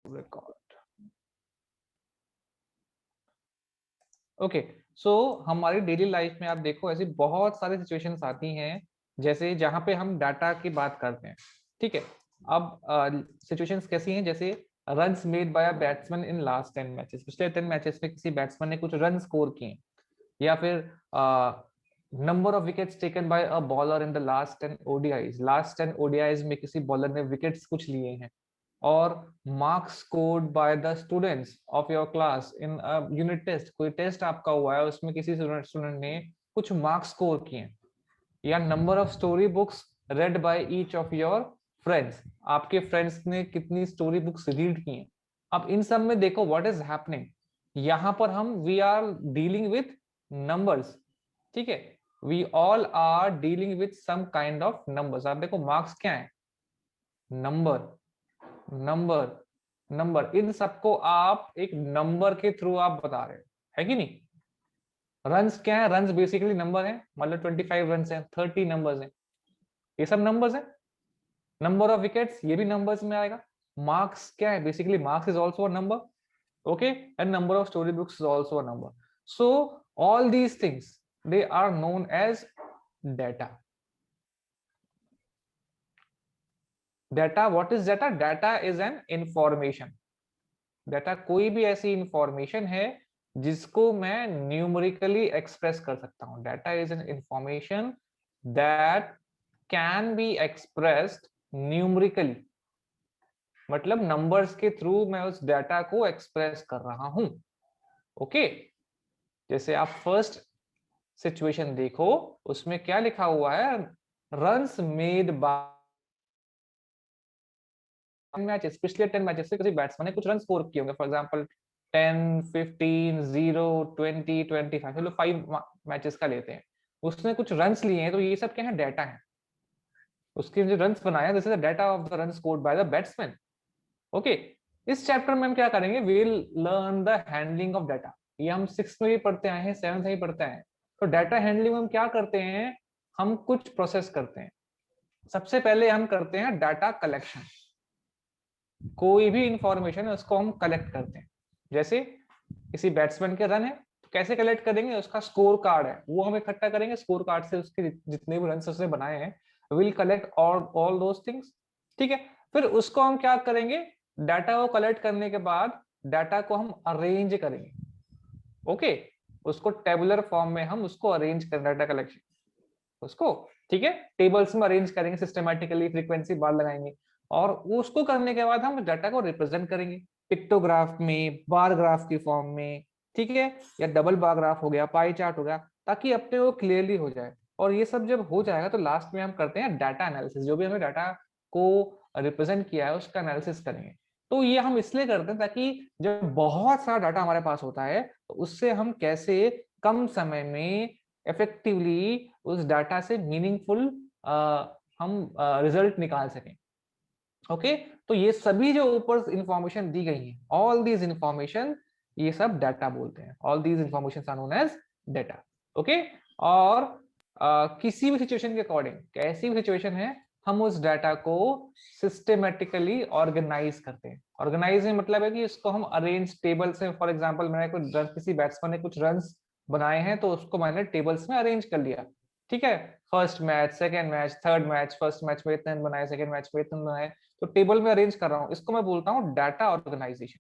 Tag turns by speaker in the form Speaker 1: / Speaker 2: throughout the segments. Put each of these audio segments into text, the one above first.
Speaker 1: Record. Okay, सो हमारी daily life में आप देखो ऐसी बहुत सारी सिचुएशंस आती हैं, जैसे जहां पे हम डाटा की बात करते हैं। ठीक है, अब सिचुएशंस कैसी हैं, जैसे runs made by a batsman in last 10 matches, पिछले 10 मैचेस में किसी बैट्समैन ने कुछ रन स्कोर किए, या फिर number of wickets taken by a bowler in the last 10 ODIs में किसी बॉलर ने विकेट्स कुछ लिए हैं, और marks scored by the students of your class in unit test, कोई टेस्ट आपका हुआ है उसमें किसी स्टूडेंट ने कुछ मार्क्स स्कोर किए, या number of story books red by each of your friends, आपके फ्रेंड्स ने कितनी स्टोरी बुक्स रीड की हैं। अब इन सब में देखो व्हाट इज हैपनिंग, यहां पर हम we are dealing with numbers. ठीक है, we all are dealing with some kind of numbers. आप देखो मार्क्स क्या है, नंबर नंबर नंबर, इन सबको आप एक नंबर के थ्रू आप बता रहे हो, है कि नहीं। रन्स क्या है, रन्स बेसिकली नंबर है, मतलब 25 रन है, 30 नंबर्स है, ये सब नंबर्स है। नंबर ऑफ विकेट्स ये भी नंबर्स में आएगा। मार्क्स क्या है, basically marks is also a number, okay, and number of story books is also a number. So all these things they are known as data. Data, what is data, data is an information. Data कोई भी ऐसी information है जिसको मैं numerically express कर सकता हूं। Data is an information that can be expressed numerically, मतलब नंबर्स के थ्रू मैं उस डेटा को एक्सप्रेस कर रहा हूं। ओके, जैसे आप फर्स्ट सिचुएशन देखो, उसमें क्या लिखा हुआ है, रन्स मेड बाय मैचेस, पिछले 10 मैचेस से किसी बैट्समैन ने कुछ रन स्कोर किए होंगे, फॉर एग्जांपल 10, 15, 0, 20, 25, चलो 5 मैचेस का लेते हैं, उसने कुछ रन्स लिए हैं, तो ये सब क्या है, डेटा है। उसके जो रन्स बनाया, this is the data of the run scored by the batsman. Okay, इस चैप्टर में हम क्या करेंगे, we will learn the handling of data. ये हम 6 में भी पढ़ते आए हैं, 7th में भी पढ़ते आए हैं। तो डाटा हैंडलिंग में हम क्या करते हैं, हम कुछ प्रोसेस करते हैं। सबसे पहले हम करते हैं डाटा कलेक्शन। कोई भी इंफॉर्मेशन है उसको हम कलेक्ट करते हैं, जैसे किसी बैट्समैन के रन है, तो कैसे कलेक्ट करेंगे, उसका स्कोर कार्ड है वो हम इकट्ठा करेंगे, स्कोर कार्ड से उसके जितने भी रन उसने बनाए हैं, will collect all those things. ठीक है, फिर उसको हम क्या करेंगे, डाटा को कलेक्ट करने के बाद डाटा को हम अरेंज करेंगे। ओके, उसको टेबुलर फॉर्म में हम उसको अरेंज करें, डाटा कलेक्शन उसको, ठीक है, टेबल्स में अरेंज करेंगे सिस्टमैटिकली, फ्रीक्वेंसी बार लगाएंगे, और उसको करने के बाद हम डाटा को रिप्रेजेंट करेंगे पिक्टोग्राफ में, बार ग्राफ की फॉर्म में, ठीक है, या डबल बार ग्राफ हो गया, पाई चार्ट हो गया, ताकि अपने वो क्लियरली हो जाए। और ये सब जब हो जाएगा तो लास्ट में हम करते हैं डाटा एनालिसिस, जो भी हमें डाटा को रिप्रेजेंट किया है उसका एनालिसिस करेंगे। तो ये हम इसलिए करते हैं ताकि जब बहुत सारा डाटा हमारे पास होता है तो उससे हम कैसे कम समय में इफेक्टिवली उस डाटा से मीनिंगफुल हम रिजल्ट निकाल सकें। ओके, तो ये सभी जो ऊपर इंफॉर्मेशन दी गई है, ऑल दीज इंफॉर्मेशन, ये सब डाटा बोलते हैं, all these information are known as data. Okay, और किसी भी सिचुएशन के अकॉर्डिंग, कैसी भी सिचुएशन है, हम उस डाटा को सिस्टमेटिकली ऑर्गेनाइज करते हैं। ऑर्गेनाइज में मतलब है कि इसको हम अरेंज टेबल से, फॉर एग्जांपल मैंने किसी बैट्समैन ने कुछ रन्स बनाए हैं तो उसको मैंने टेबल्स में अरेंज कर लिया। ठीक है, first match, second match, third match, first match में इतने बनाए, सेकंड मैच में इतने बनाए, तो टेबल में अरेंज कर रहा हूँ, इसको मैं बोलता हूँ डाटा ऑर्गेनाइजेशन।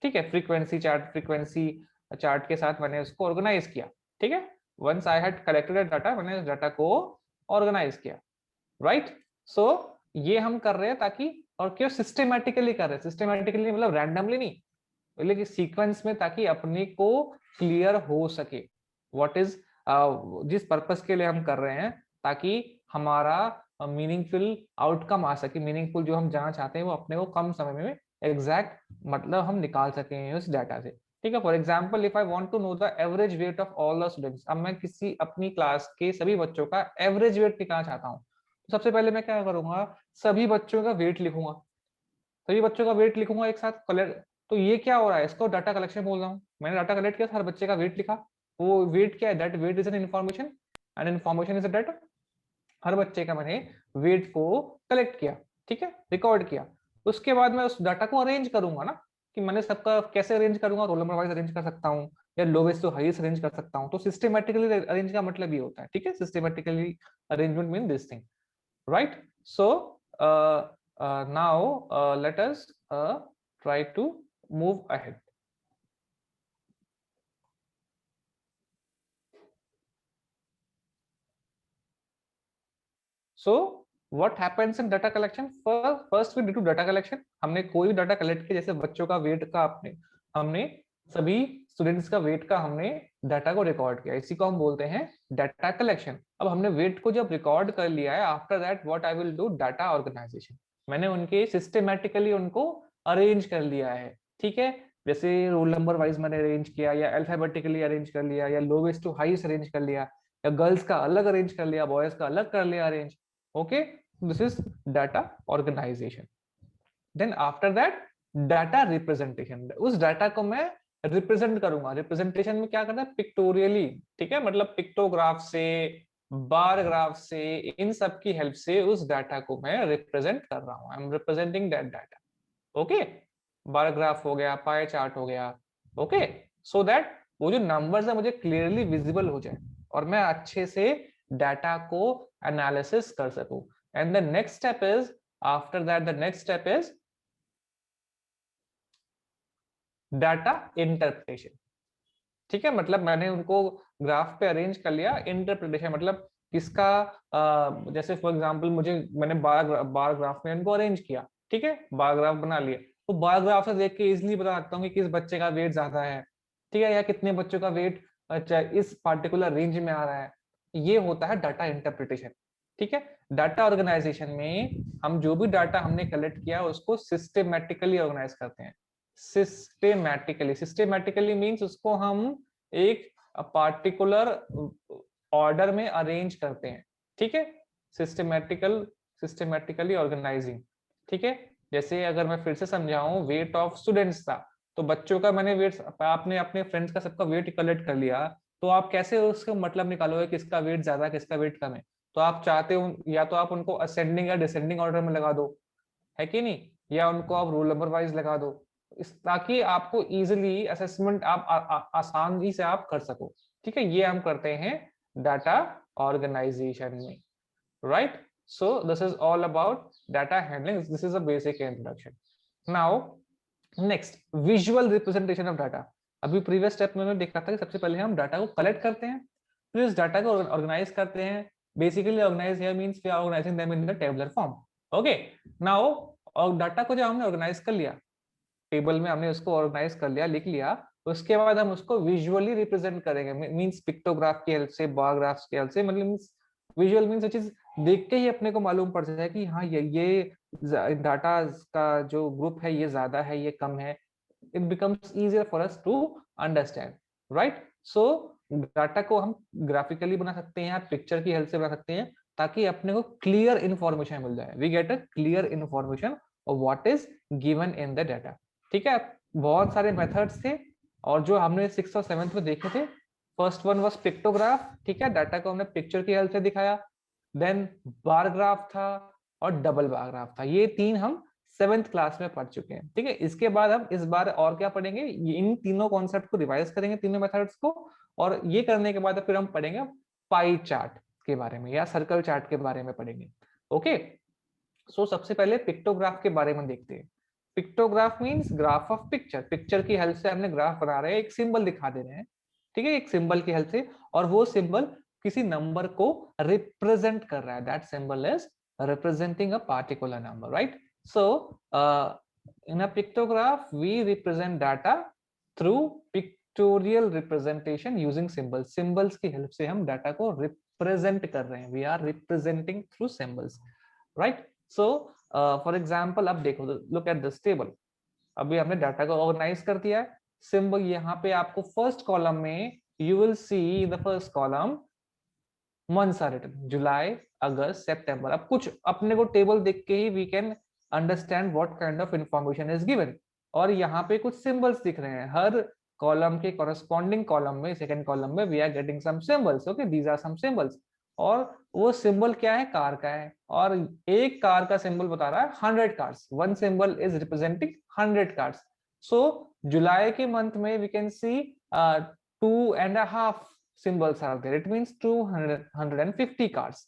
Speaker 1: ठीक है, फ्रीक्वेंसी चार्ट के साथ मैंने उसको ऑर्गेनाइज किया। ठीक है, once I had collected data, मैंने डाटा को ऑर्गेनाइज किया, राइट। सो ये हम कर रहे हैं ताकि, और क्यों सिस्टमेटिकली कर रहे हैं, सिस्टमेटिकली मतलब रैंडमली नहीं, लेकिन सीक्वेंस में, ताकि अपने को क्लियर हो सके व्हाट इज, जिस पर्पस के लिए हम कर रहे हैं, ताकि हमारा मीनिंगफुल आउटकम आ सके, मीनिंगफुल जो हम जाना चाहते हैं वो अपने को कम समय में एग्जैक्ट मतलब हम निकाल सकें उस डाटा से। ठीक है, for example if I want to know the average weight of all the students, अब मैं किसी अपनी क्लास के सभी बच्चों का एवरेज वेट निकालना चाहता हूँ, तो सबसे पहले मैं क्या करूंगा, सभी बच्चों का वेट लिखूंगा, सभी बच्चों का वेट लिखूंगा एक साथ कलेक्ट। तो ये क्या हो रहा है, इसको डाटा कलेक्शन बोल रहा हूँ, मैंने डाटा कलेक्ट किया, हर बच्चे का वेट लिखा। वो वेट क्या है, that weight is an information and information is a data. हर बच्चे का मैंने वेट को कलेक्ट किया, ठीक है, रिकॉर्ड किया। उसके बाद मैं उस डाटा को अरेंज करूंगा ना, कि मैंने सबका कैसे अरेंज करूंगा, रोल नंबर वाइज अरेंज कर सकता हूँ या लोवेस्ट टू हाईएस्ट अरेंज कर सकता हूँ। तो सिस्टमैटिकली अरेंज का मतलब ये होता है, ठीक है, systematically arrangement mean this thing, right. So now let us try to move ahead. So what happens in data collection? First we do data collection. हमने कोई भी डाटा कलेक्ट किया, जैसे बच्चों का वेट का हमने सभी स्टूडेंट्स का वेट का हमने डाटा को रिकॉर्ड किया, इसी को हम बोलते हैं डाटा कलेक्शन। अब हमने वेट को जब रिकॉर्ड कर लिया है, after that what I will do, data organisation. मैंने उनके सिस्टमैटिकली उनको अरेंज कर लिया है, ठीक है। जैसे रोल नंबर वाइज मैंने अरेंज किया, या अल्फाबेटिकली अरेंज कर लिया, या लोवेस्ट टू हाईएस्ट अरेंज कर लिया, या गर्ल्स का अलग अरेंज कर लिया, बॉयज का अलग कर लिया arrange. Okay, this is data organisation. Then after that data representation. उस डाटा को मैं रिप्रेजेंट करूंगा। रिप्रेजेंटेशन में क्या करना है, पिक्टोरियली, ठीक है, मतलब पिक्टोग्राफ से, बार ग्राफ से, इन सब की हेल्प से उस डाटा को मैं रिप्रेजेंट कर रहा हूं। I am representing that data. Okay, bar graph हो गया, पाई चार्ट हो गया। ओके, सो दैट वो जो नंबर्स है मुझे क्लियरली विजिबल हो जाए और मैं अच्छे से डाटा को एनालिसिस कर सकूं। And the next step is, after that the next step is data interpretation. ठीक है, मतलब मैंने उनको ग्राफ पे अरेंज कर लिया। इंटरप्रिटेशन मतलब किसका, जैसे फॉर एग्जांपल मैंने बार ग्राफ में इनको अरेंज किया, ठीक है, बार ग्राफ बना लिया। तो बार ग्राफ से देख के इजिली बता सकता हूँ कि किस बच्चे का वेट ज्यादा है, ठीक है, या कितने बच्चों का वेट इस पार्टिकुलर रेंज में आ रहा है। ये होता है डाटा इंटरप्रिटेशन, ठीक है। डाटा ऑर्गेनाइजेशन में हम जो भी डाटा हमने कलेक्ट किया उसको सिस्टेमेटिकली ऑर्गेनाइज करते हैं। सिस्टेमेटिकली मींस उसको हम एक पार्टिकुलर ऑर्डर में अरेंज करते हैं, ठीक है। सिस्टेमेटिकली ऑर्गेनाइजिंग, ठीक है। जैसे अगर मैं फिर से समझाऊं, वेट ऑफ स्टूडेंट्स था, तो बच्चों का मैंने वेट, आपने अपने फ्रेंड्स का सबका वेट कलेक्ट कर लिया, तो आप कैसे उसका मतलब निकालोगे किसका वेट ज्यादा किसका वेट कम है? तो आप चाहते हो या तो आप उनको असेंडिंग या डिसेंडिंग ऑर्डर में लगा दो, है कि नहीं, या उनको आप रोल नंबर वाइज लगा दो, ताकि आपको इजिली असेसमेंट आप आसानी से आप कर सको, ठीक है। ये हम करते हैं डाटा ऑर्गेनाइजेशन में, right. So this is all about data handling, this is a basic introduction. Now next, visual representation of data. अभी प्रीवियस स्टेप में देखा था कि सबसे पहले हम डाटा को कलेक्ट करते हैं, फिर इस डाटा को ऑर्गेनाइज करते हैं। Basically organise here means we are organising them in the tabular form. Okay, now और डाटा को जब हमने ऑर्गेनाइज कर लिया, टेबल में हमने उसको ऑर्गेनाइज कर लिया, लिख लिया, उसके बाद हम उसको विजुअली रिप्रेजेंट करेंगे, मींस पिक्टोग्राफ की हेल्प से, बार ग्राफ्स की हेल्प से। मतलब विजुअल मींस चीज देख के ही अपने को मालूम पड़ जाए कि हाँ ये डाटा का जो ग्रुप है ये ज्यादा है ये कम है। It becomes easier for us to understand, right. So data को हम ग्राफिकली बना सकते हैं, पिक्चर की हेल्प से बना सकते हैं, ताकि अपने को क्लियर इंफॉर्मेशन मिल जाए। We get a clear information of what is given in the data, ठीक है। बहुत सारे मेथड्स थे और जो हमने 6th और 7th में देखे थे, फर्स्ट वन वाज पिक्टोग्राफ, ठीक है, डाटा को हमने पिक्चर की हेल्प से दिखाया। देन बार ग्राफ था और डबल बार ग्राफ था। ये तीन हम 7th क्लास में पढ़ चुके हैं, ठीक है। इसके बाद हम इस बार और क्या पढ़ेंगे, इन तीनों कॉन्सेप्ट को रिवाइज करेंगे, तीनों मेथड्स को। और ये करने के बाद फिर हम पढ़ेंगे पाई चार्ट के बारे में या सर्कल चार्ट के बारे में पढ़ेंगे। ओके, सो सबसे पहले पिक्टोग्राफ के बारे में देखते हैं। Pictograph means graph of picture. Picture की हेल्प से हमने ग्राफ बना रहे हैं, एक सिंबल दिखा दे रहे हैं, ठीक है, एक सिंबल की हेल्प से, और वो सिंबल किसी नंबर को रिप्रेजेंट कर रहा है। That symbol is representing a particular number, right? So in a pictograph we represent data through pictorial representation using symbols. Symbols की हेल्प से हम डाटा को रिप्रेजेंट कर रहे हैं, we are representing through symbols, right? So for example, अब देखो, look at this table. अभी हमने डाटा को ऑर्गेनाइज कर दिया है। सिंबल यहाँ पे आपको फर्स्ट कॉलम में you will see in the first column months are written, जुलाई, अगस्त, सितंबर। अब कुछ अपने को टेबल देख के ही we can understand what kind of information is given. और यहाँ पे कुछ सिंबल्स दिख रहे हैं, हर कॉलम के कॉरेस्पॉन्डिंग कॉलम में, सेकंड कॉलम में we are getting some symbols. Okay, these are some symbols. और वो सिंबल क्या है, कार का है, और एक कार का सिंबल बता रहा है 100 cars, one symbol is representing 100 cars. So जुलाई के मंथ में we can see 2.5 symbols are there. It means 250 cars.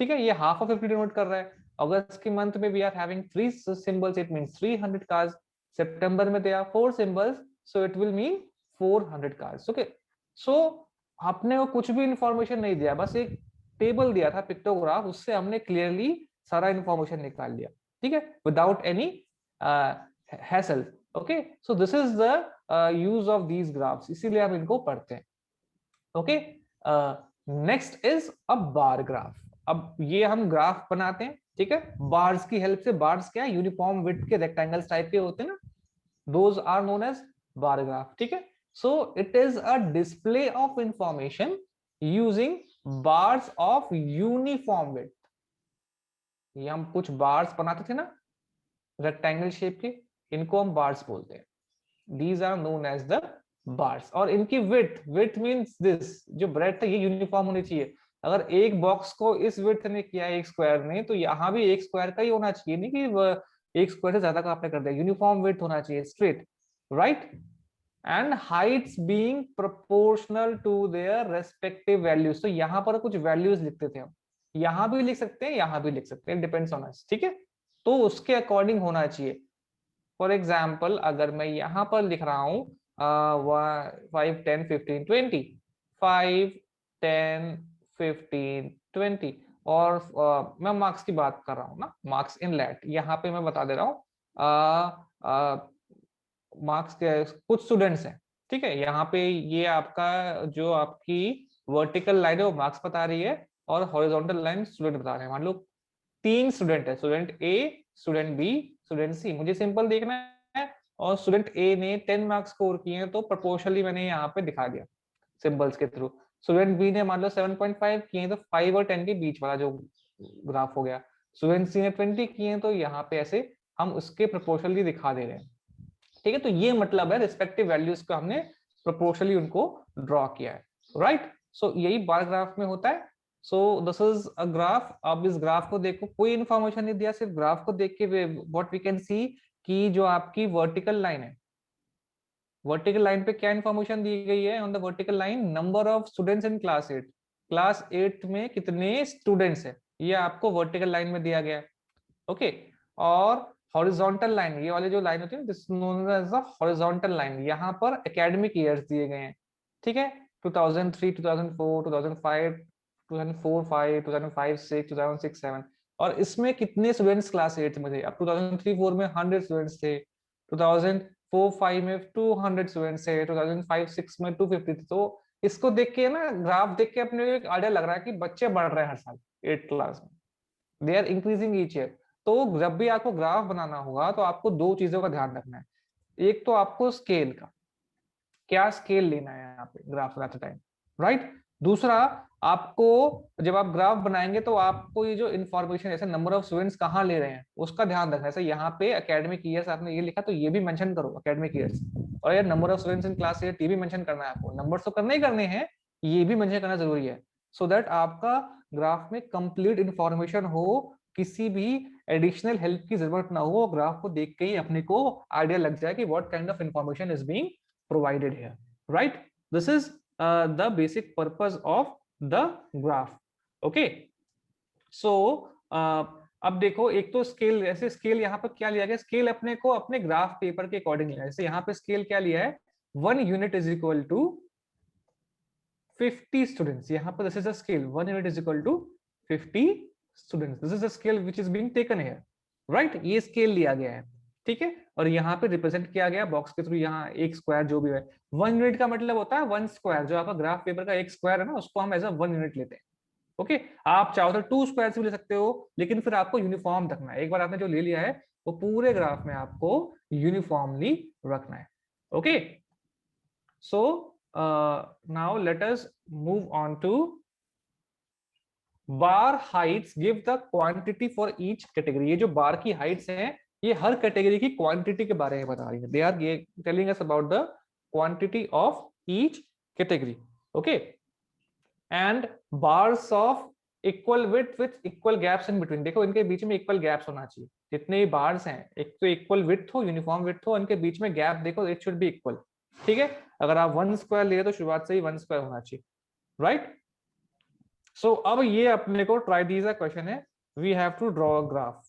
Speaker 1: ठीक है, ये half of 50 डिनोट कर रहा है. अगस्त के मंथ में we are having 3 symbols, it means 300 cars. सितंबर में there are 4 symbols, so it will mean 400 cars. Okay, so आपने वो कुछ भी इंफॉर्मेशन नहीं दिया, बस एक टेबल दिया था पिक्टोग्राफ, उससे हमने क्लियरली सारा इंफॉर्मेशन निकाल लिया. ठीक है, without any hassle. Okay, so this is the use of these graphs, इसीलिए हम इनको पढ़ते हैं. Okay, next is a bar graph. अब ये हम ग्राफ बनाते हैं, ठीक है, बार्स की हेल्प से. बार्स क्या है, यूनिफॉर्म विड्थ के रेक्टेंगल्स टाइप के होते हैं ना, those are known as bar graph. ठीक है, so it is a display of information using bars of uniform width. ये हम कुछ बार्स बनाते थे ना रेक्टेंगल शेप के, इनको हम बार्स बोलते हैं. These are known as the bars. और इनकी विड्थ मींस दिस, जो ब्रेड्थ है ये यूनिफॉर्म होनी चाहिए. अगर एक बॉक्स को इस विड्थ ने किया एक स्क्वायर ने, तो यहाँ भी एक स्क्वायर का ही होना चाहिए, नहीं कि एक स्क्वायर से ज्यादा का आपने कर दिया. यूनिफॉर्म विड्थ होना चाहिए, straight, right. And heights being proportional to their respective values. तो यहाँ पर कुछ वैल्यूज लिखते थे हम, यहाँ भी लिख सकते हैं, यहाँ भी लिख सकते हैं, डिपेंड्स ऑन अस. ठीक है, तो उसके अकॉर्डिंग होना चाहिए. फॉर एग्जाम्पल अगर मैं यहाँ पर लिख रहा हूँ 5, 10, 15, 20, 5, 10, 15, 20, और मैं मार्क्स की बात कर रहा हूँ ना, मार्क्स इन लैट. यहाँ पे मैं बता दे रहा हूँ मार्क्स के कुछ स्टूडेंट्स हैं. ठीक है, यहाँ पे ये आपका जो आपकी वर्टिकल लाइन है वो मार्क्स बता रही है, और हॉरिजॉन्टल लाइन स्टूडेंट बता रहे हैं. मान लो 3 स्टूडेंट है, स्टूडेंट ए, स्टूडेंट बी, स्टूडेंट सी. मुझे सिंपल देखना है, और स्टूडेंट ए ने 10 मार्क्स स्कोर किए हैं, तो प्रोपोर्शनली मैंने यहाँ पे दिखा दिया सिंबल्स के थ्रू. स्टूडेंट बी ने मान लो 7.5 किए हैं, तो 5 और 10 के बीच वाला जो ग्राफ हो गया. स्टूडेंट सी ने 20 किए हैं, तो यहाँ पे ऐसे हम उसके प्रोपोर्शनली दिखा दे रहे हैं. ठीक है, तो ये मतलब है रिस्पेक्टिव वैल्यूज को हमने प्रोपोर्शनली उनको ड्रॉ किया है, राइट. सो यही बार ग्राफ में होता है. So this is a graph. अब इस ग्राफ को देखो, कोई इंफॉर्मेशन नहीं दिया, सिर्फ ग्राफ को देख के व्हाट वी कैन सी कि जो आपकी वर्टिकल लाइन है, वर्टिकल लाइन पे क्या इंफॉर्मेशन दी गई है. On the vertical line, number of students in class 8. Class 8 में कितने स्टूडेंट्स है, ये आपको वर्टिकल लाइन में दिया गया है. ओके, और हॉरिजॉन्टल लाइन, ये वाली जो लाइन होती है this known as the horizontal line, यहाँ पर एकेडमिक ईयर्स दिए गए हैं. ठीक है, 2003, 2004, 2005, 2004, 5, 2005, 6, 2006, 7. और इसमें कितने स्टूडेंट्स क्लास 8 में थे. अब 2003, 4 में 100 स्टूडेंट्स थे, 2004, 5 में 200 स्टूडेंट्स थे, 2005, 6 में 250 थे. तो इसको देख के ना, ग्राफ देख के अपने एक आइडिया लग रहा है कि बच्चे बढ़ रहे हैं हर साल 8 क्लास में, they are increasing each year. तो जब भी आपको ग्राफ बनाना होगा, तो आपको दो चीजों का ध्यान रखना है. एक तो आपको स्केल का, क्या स्केल लेना है यहाँ पे ग्राफ बनाते टाइम, राइट. दूसरा, आपको जब आप ग्राफ बनाएंगे तो आपको ये जो इन्फॉर्मेशन, जैसे नंबर ऑफ स्टूडेंट्स कहाँ ले रहे हैं, उसका ध्यान रखना है. जैसे यहाँ पे एकेडमिक ईयर्स आपने ये लिखा, तो ये भी मेंशन करो एकेडमिक ईयर्स. और यार number of students in class 8 ये भी मेंशन करना है आपको. नंबर तो करने ही करने हैं, ये भी मेंशन करना जरूरी है, सो दैट आपका ग्राफ में कंप्लीट इंफॉर्मेशन हो, किसी भी एडिशनल हेल्प की जरूरत ना हो. ग्राफ को देख के ही अपने को आइडिया लग जाए कि what kind of information is being provided here, right. This is the basic purpose of the graph. Okay, so अब देखो, एक तो स्केल, ऐसे स्केल यहाँ पर क्या लिया गया, स्केल अपने को अपने ग्राफ पेपर के अकॉर्डिंग लिया है. जैसे यहाँ पे स्केल क्या लिया है, 1 unit is equal to 50 students. यहाँ पर this is a scale, 1 unit is equal to 50 students. This is a scale which is being taken here, right. ये स्केल लिया गया है, ठीक है. और यहाँ पे रिप्रेजेंट किया गया बॉक्स के थ्रू, यहाँ एक स्क्वायर जो भी है. 1 यूनिट का मतलब होता है 1 स्क्वायर, जो आपका ग्राफ पेपर का एक स्क्वायर है ना, उसको हम एज अ 1 यूनिट लेते हैं. ओके, आप चाहो तो 2 स्क्वायर से भी ले सकते हो, लेकिन फिर आपको यूनिफॉर्म रखना है. एक बार आपने जो ले लिया है, वो पूरे ग्राफ में आपको यूनिफॉर्मली रखना है. Okay, so now let us move on to bar heights give the quantity for each category. ये जो बार की हाइट्स हैं, ये हर कैटेगरी की क्वांटिटी के बारे में बता रही है. They are telling us about the quantity of each category. Okay, and bars of equal width with equal gaps in between. देखो इनके बीच में इक्वल गैप्स होना चाहिए, जितने बार्स हैं एक तो इक्वल विड्थ हो, यूनिफॉर्म विड्थ हो, इनके बीच में गैप देखो इट शुड बी इक्वल। ठीक है, अगर आप 1 स्क्वायर ले तो शुरुआत से ही 1 स्क्वायर होना चाहिए, राइट। सो अब ये अपने को ट्राई दीज क्वेश्चन है, we have to draw a graph.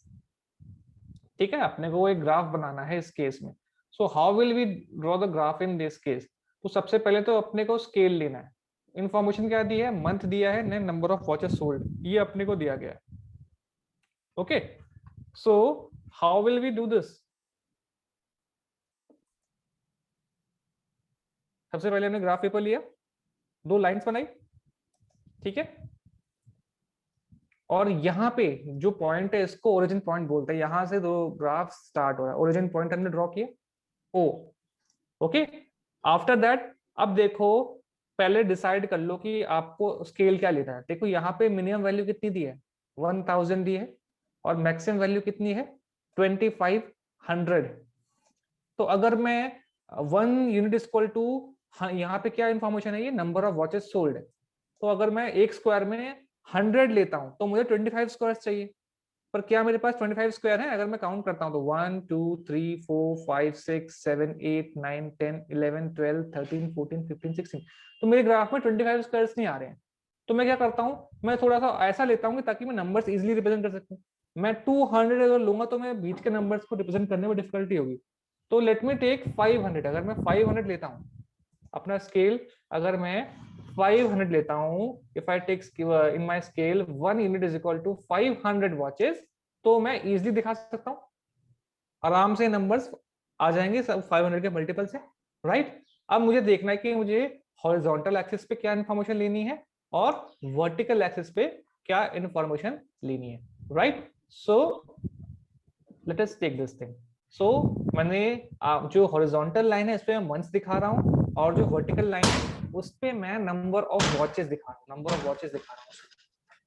Speaker 1: ठीक है, अपने को एक ग्राफ बनाना है इस केस में। So how will we draw the graph in this case? तो सबसे पहले तो अपने को स्केल लेना है। इंफॉर्मेशन क्या दी है? मंथ दिया है, ने नंबर ऑफ वॉचेस सोल्ड, ये अपने को दिया गया है। Okay, so how will we do this? सबसे पहले हमने ग्राफ पेपर लिया, 2 लाइंस बनाई, ठीक है, और यहाँ पे जो पॉइंट है इसको ओरिजिन पॉइंट बोलते हैं, यहां से 2 ग्राफ स्टार्ट हो रहा है, ओरिजिन पॉइंट हमने ड्रॉ किया ओ। ओके, आफ्टर दैट अब देखो, पहले डिसाइड कर लो कि आपको स्केल क्या लेना है। देखो यहाँ पे मिनिमम वैल्यू कितनी दी है? 1000 दी है, और मैक्सिमम वैल्यू कितनी है? 2500। तो अगर मैं 1 यूनिट इक्वल टू, यहाँ पे क्या इंफॉर्मेशन है? ये नंबर ऑफ वॉचेस सोल्ड है। तो अगर मैं एक स्क्वायर में 100 लेता हूं तो मुझे 25 स्क्वायर चाहिए, पर क्या मेरे पास 25 स्क्वायर है? अगर मैं काउंट करता हूं तो 1 2 3 4 5 6 7 8 9 10 11 12 13 14 15 16, तो मेरे ग्राफ में 25 स्क्वायर्स नहीं आ रहे हैं। तो मैं क्या करता हूं, मैं थोड़ा सा ऐसा लेता हूं ताकि मैं नंबर्स इजीली रिप्रेजेंट कर सकूं। मैं 200 अगर लूंगा तो मैं बीच के नंबर्स को रिप्रेजेंट करने में डिफिकल्टी होगी। तो लेट मी टेक 500। अगर मैं 500 लेता हूं अपना स्केल, अगर मैं 500 लेता हूं, if I take in my scale 1 unit is equal to 500 watches, तो मैं इजीली दिखा सकता हूं, आराम से नंबर्स आ जाएंगे सब 500 के मल्टीपल से, राइट। अब मुझे देखना है कि मुझे हॉरिजॉन्टल एक्सिस पे क्या इंफॉर्मेशन लेनी है और वर्टिकल एक्सिस पे क्या इंफॉर्मेशन लेनी है, right. So let us take this thing. So मैंने जो हॉरिजॉन्टल लाइन है इस पे मैं मंथ्स दिखा रहा हूँ, और जो वर्टिकल लाइन है उस पे मैं नंबर ऑफ वॉचेस दिखा रहा हूँ, नंबर ऑफ वॉचेस दिखा रहा हूँ,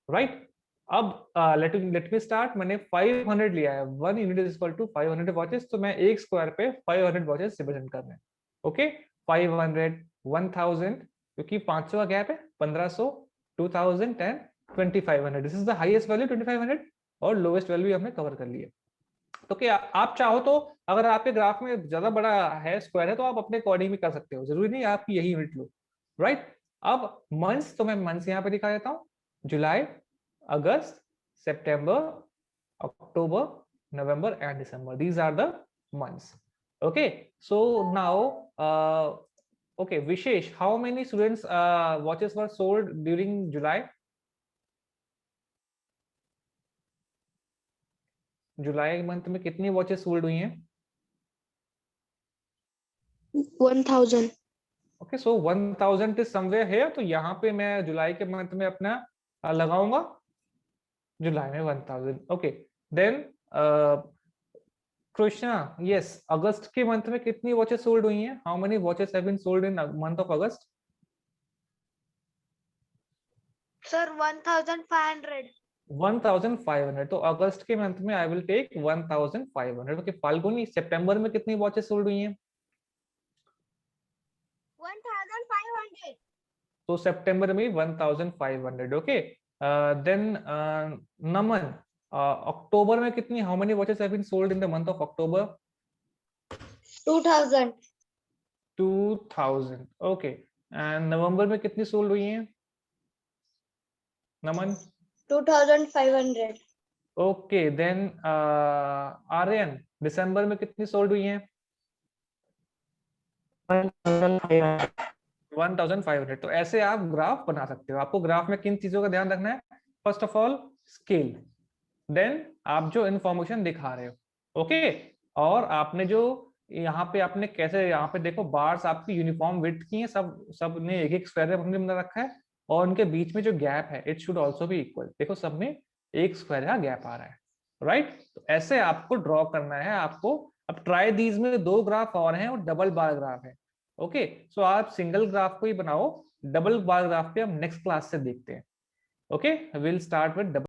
Speaker 1: राइट। अब लेट मी स्टार्ट। मैंने 500 लिया है, 1 unit is equal to 500 watches, तो मैं एक स्क्वायर पे 500 वॉचेस रिप्रेजेंट कर रहे हैं। ओके, 500 1000, क्योंकि 500 का गैप है, 1500 2000 10 2500, this is the highest value 2500, और लोएस्ट वैल्यू हमने कवर कर लिया। तो क्या आप चाहो तो, अगर आपके ग्राफ में ज्यादा बड़ा है स्क्वायर है, तो आप अपने अकॉर्डिंग भी कर सकते हो, जरूरी नहीं आपकी यही यूनिट लो, राइट। अब मंथ्स, तो मैं मंथ्स यहाँ पे दिखा देता हूँ, जुलाई, अगस्त, सितंबर, अक्टूबर, नवंबर एंड दिसंबर, these are the months. Okay, so now okay, Vishesh, how many students watches were sold during July? July month में कितनी वॉचेस सोल्ड हुई हैं?
Speaker 2: 1000।
Speaker 1: Okay, so 1000 is somewhere here, तो यहाँ पे मैं जुलाई के मंथ में अपना लगाऊंगा, जुलाई में 1000। ओके, देन कृष्णा, यस, अगस्त के मंथ में कितनी वॉचेस सोल्ड हुई हैं? How many watches have been sold in month of August?
Speaker 2: Sir 1500।
Speaker 1: 1500, तो अगस्त के मंथ में I will take 1500। Okay, Falguni, सितंबर में कितनी वॉचेस सोल्ड हुई हैं?
Speaker 2: 1500।
Speaker 1: तो सितंबर में 1500। ओके, देन नमन, अक्टूबर में कितनी, how many watches have been sold in the month of October?
Speaker 2: 2000।
Speaker 1: 2000। Okay, and नवंबर में कितनी सोल्ड हुई हैं नमन?
Speaker 2: 2500।
Speaker 1: ओके, देन आर्यन, दिसंबर में कितनी सोल्ड हुई हैं? 1500। तो ऐसे आप ग्राफ बना सकते हो। आपको ग्राफ में किन चीजों का ध्यान रखना है? First of all scale, then आप जो इंफॉर्मेशन दिखा रहे हो, ओके, और आपने जो यहाँ पे आपने कैसे, यहाँ पे देखो बार्स आपकी यूनिफॉर्म विड्थ की हैं, सब ने एक एक स्क्वायर हमने बना रखा है, और उनके बीच में जो गैप है it should also be equal. देखो सब में एक स्क्वायर का गैप आ रहा है, राइट। तो ऐसे आपको ड्रॉ करना है आपको। अब ट्राई दीज में 2 ग्राफ और हैं, और डबल बार ग्राफ है। ओके, सो आप सिंगल ग्राफ को ही बनाओ, डबल बार ग्राफ पे हम नेक्स्ट क्लास से देखते हैं। Okay, will start with double